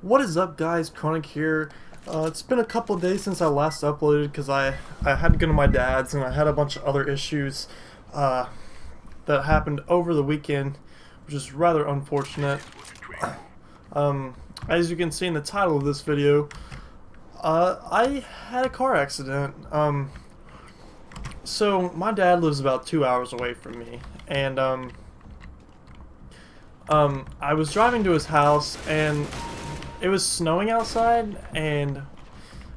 What is up, guys? Chronic here. It's been a couple of days since I last uploaded because I had to go to my dad's and I had a bunch of other issues uh, that happened over the weekend, which is rather unfortunate. As you can see in the title of this video, I had a car accident. So my dad lives about 2 hours away from me, and I was driving to his house and it was snowing outside, and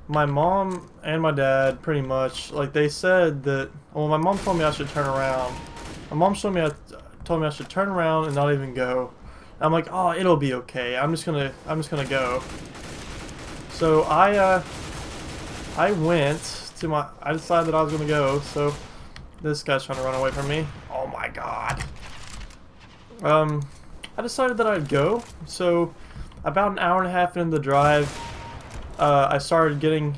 my mom and my dad pretty much, like, they said that, well, my mom told me I should turn around. My mom told me I should turn around and not even go. I'm like, oh, it'll be okay. I'm just gonna go. So I decided that I was gonna go. So this guy's trying to run away from me. Oh my god. I decided that I'd go. So about an hour and a half into the drive, I started getting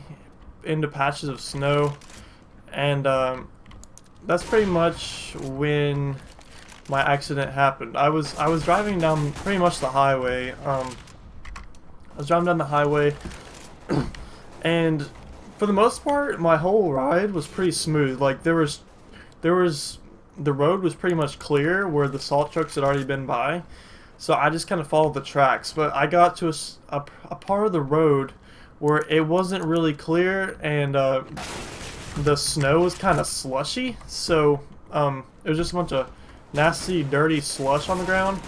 into patches of snow, and that's pretty much when my accident happened. I was driving down pretty much the highway. I was driving down the highway, and for the most part, my whole ride was pretty smooth. Like the road was pretty much clear where the salt trucks had already been by. So I just kind of followed the tracks, but I got to a part of the road where it wasn't really clear, and the snow was kind of slushy. So it was just a bunch of nasty, dirty slush on the ground.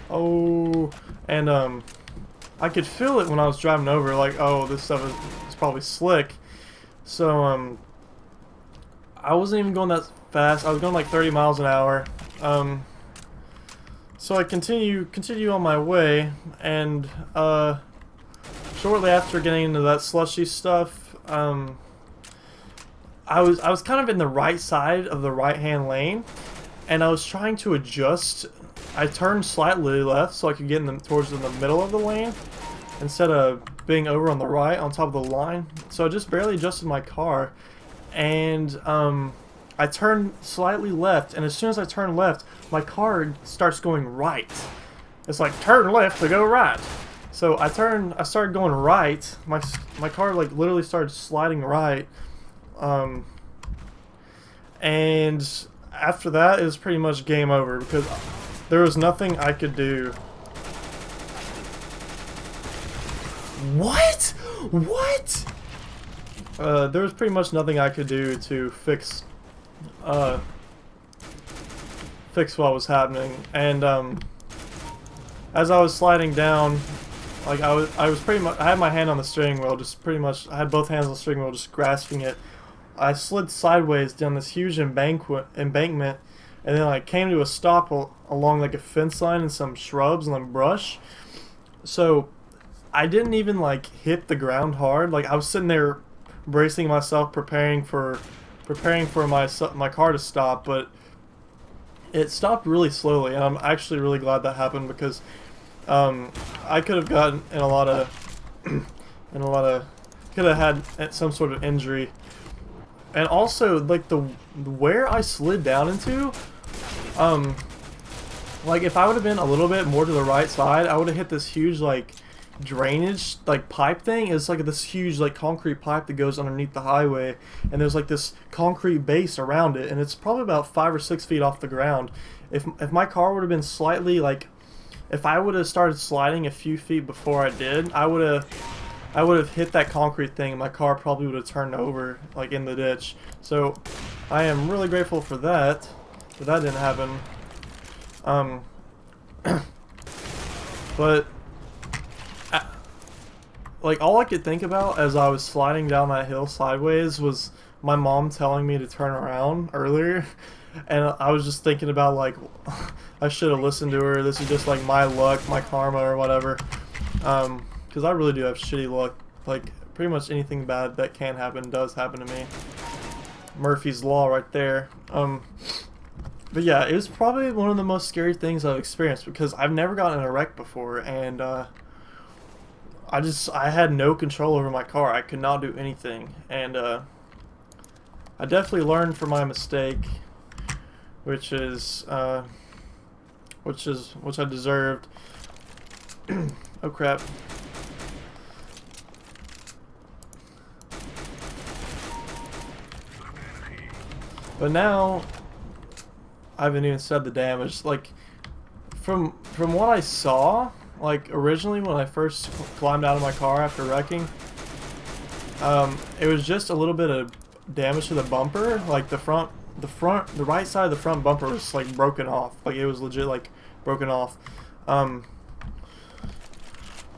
Oh, and I could feel it when I was driving over. Like, oh, this stuff is probably slick. So I wasn't even going that fast. I was going like 30 miles an hour. So I continue on my way, and shortly after getting into that slushy stuff, I was kind of in the right side of the right-hand lane, and I was trying to adjust. I turned slightly left so I could get towards the middle of the lane instead of being over on the right on top of the line. So I just barely adjusted my car, and I turned slightly left, and as soon as I turn left, my car starts going right. It's like, turn left to go right. So I started going right. My car like literally started sliding right. And after that, it was pretty much game over because there was nothing I could do. What? What? There was pretty much nothing I could do to fix what was happening. And as I was sliding down, like I was pretty much, I had my hand on the steering wheel, I had both hands on the steering wheel, just grasping it. I slid sideways down this huge embankment, and then I came to a stop along like a fence line and some shrubs and like brush. So I didn't even like hit the ground hard. Like I was sitting there bracing myself, preparing for my car to stop, but it stopped really slowly, and I'm actually really glad that happened because I could have gotten in a lot of could have had some sort of injury. And also, like, where I slid down into, like, if I would have been a little bit more to the right side, I would have hit this huge, like, drainage, like, pipe thing. It's like this huge, like, concrete pipe that goes underneath the highway, and there's like this concrete base around it, and it's probably about 5 or 6 feet off the ground. If my car would have been slightly, like, if I would have started sliding a few feet before I did, I would have hit that concrete thing, and my car probably would have turned over, like, in the ditch. So I am really grateful for that didn't happen. But like, all I could think about as I was sliding down that hill sideways was my mom telling me to turn around earlier, and I was just thinking about, like, I should have listened to her. This is just like my luck, my karma, or whatever. Because I really do have shitty luck. Like, pretty much anything bad that can happen does happen to me. Murphy's Law right there. But yeah, it was probably one of the most scary things I've experienced because I've never gotten in a wreck before, and I had no control over my car. I could not do anything, and I definitely learned from my mistake, which I deserved. Oh crap. But now, I haven't even said the damage. Like, from what I saw, like originally when I first climbed out of my car after wrecking, it was just a little bit of damage to the bumper. Like the right side of the front bumper was like broken off. Like it was legit like broken off.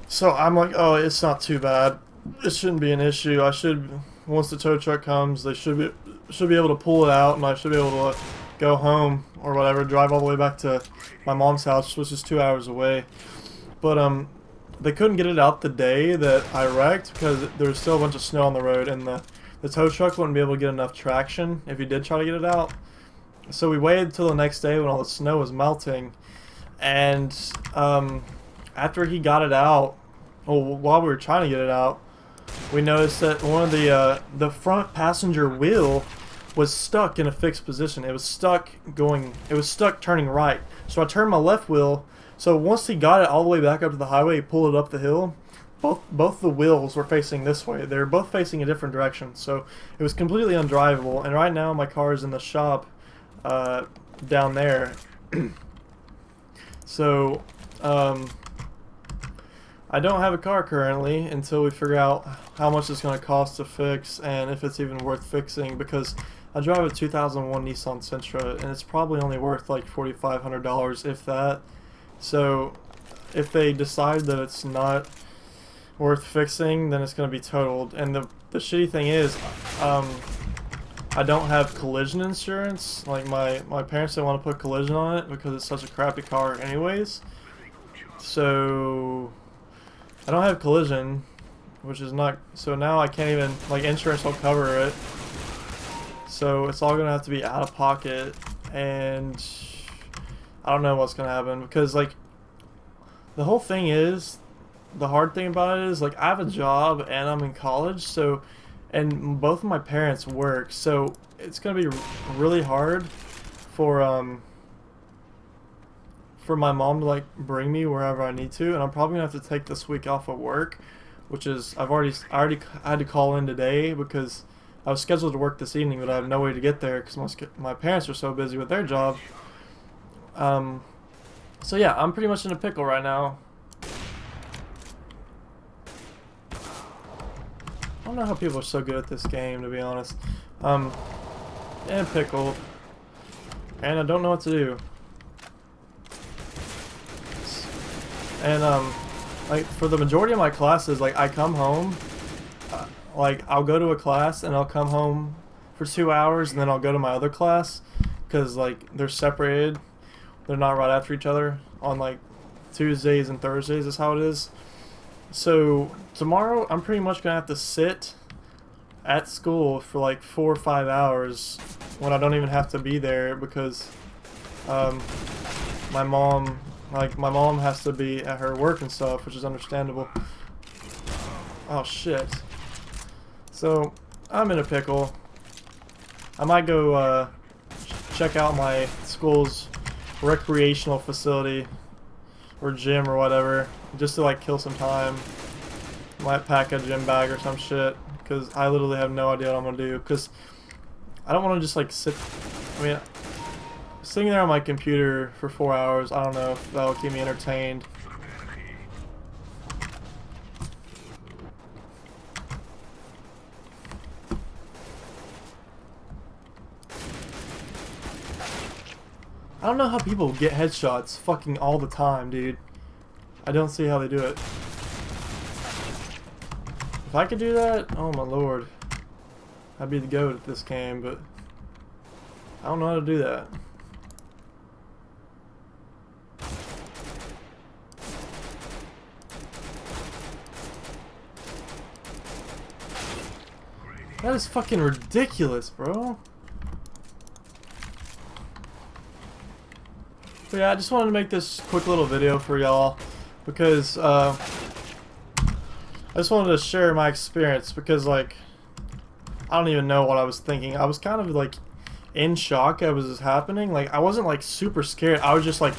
So I'm like, oh, it's not too bad. It shouldn't be an issue. I should, once the tow truck comes, they should be able to pull it out, and I should be able to go home or whatever, drive all the way back to my mom's house, which is 2 hours away. But they couldn't get it out the day that I wrecked because there was still a bunch of snow on the road, and the tow truck wouldn't be able to get enough traction if you did try to get it out. So we waited till the next day when all the snow was melting, and after he got it out, well, while we were trying to get it out, we noticed that one of the front passenger wheel was stuck in a fixed position. It was stuck turning right. So I turned my left wheel. So once he got it all the way back up to the highway, he pulled it up the hill. Both the wheels were facing this way. They were both facing a different direction. So it was completely undrivable. And right now my car is in the shop down there. So I don't have a car currently until we figure out how much it's going to cost to fix and if it's even worth fixing, because I drive a 2001 Nissan Sentra and it's probably only worth like $4,500 if that. So if they decide that it's not worth fixing, then it's going to be totaled. And the shitty thing is, I don't have collision insurance. Like my parents didn't want to put collision on it because it's such a crappy car anyways. So I don't have collision, which is not, so now I can't even, like, insurance will cover it. So it's all gonna have to be out of pocket, and I don't know what's gonna happen because, like, the whole thing is, the hard thing about it is, like, I have a job and I'm in college, so, and both of my parents work, so it's gonna be really hard for my mom to, like, bring me wherever I need to, and I'm probably gonna have to take this week off of work, which is, I already had to call in today because I was scheduled to work this evening, but I have no way to get there because my parents are so busy with their job. So yeah, I'm pretty much in a pickle right now. I don't know how people are so good at this game, to be honest. In a pickle, and I don't know what to do. And like for the majority of my classes, like I come home, like I'll go to a class and I'll come home for 2 hours and then I'll go to my other class because like they're separated, they're not right after each other on like Tuesdays and Thursdays is how it is. So tomorrow I'm pretty much gonna have to sit at school for like 4 or 5 hours when I don't even have to be there because my mom has to be at her work and stuff, which is understandable. Oh shit. So I'm in a pickle. I might go check out my school's recreational facility or gym or whatever just to like kill some time. Might pack a gym bag or some shit because I literally have no idea what I'm gonna do because I don't want to just like sit. I mean, sitting there on my computer for 4 hours, I don't know if that'll keep me entertained. I don't know how people get headshots fucking all the time, dude. I don't see how they do it. If I could do that, oh my lord. I'd be the GOAT at this game, but I don't know how to do that. That is fucking ridiculous, bro. But yeah, I just wanted to make this quick little video for y'all because I just wanted to share my experience because like I don't even know what I was thinking. I was kind of like in shock as it was happening. Like I wasn't like super scared. I was just like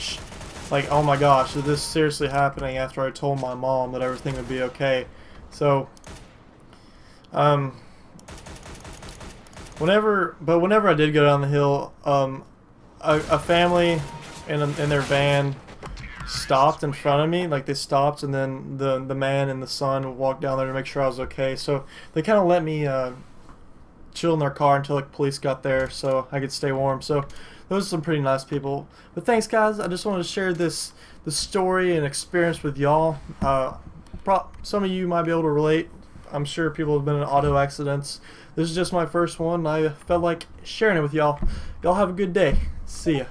like, oh my gosh, is this seriously happening after I told my mom that everything would be okay? So, whenever I did go down the hill, a family in their van stopped in front of me. Like, they stopped, and then the man and the son walked down there to make sure I was okay. So they kind of let me chill in their car until like police got there, so I could stay warm. So those are some pretty nice people. But thanks, guys. I just wanted to share this story and experience with y'all. Some of you might be able to relate. I'm sure people have been in auto accidents. This is just my first one. I felt like sharing it with y'all. Y'all have a good day. See ya.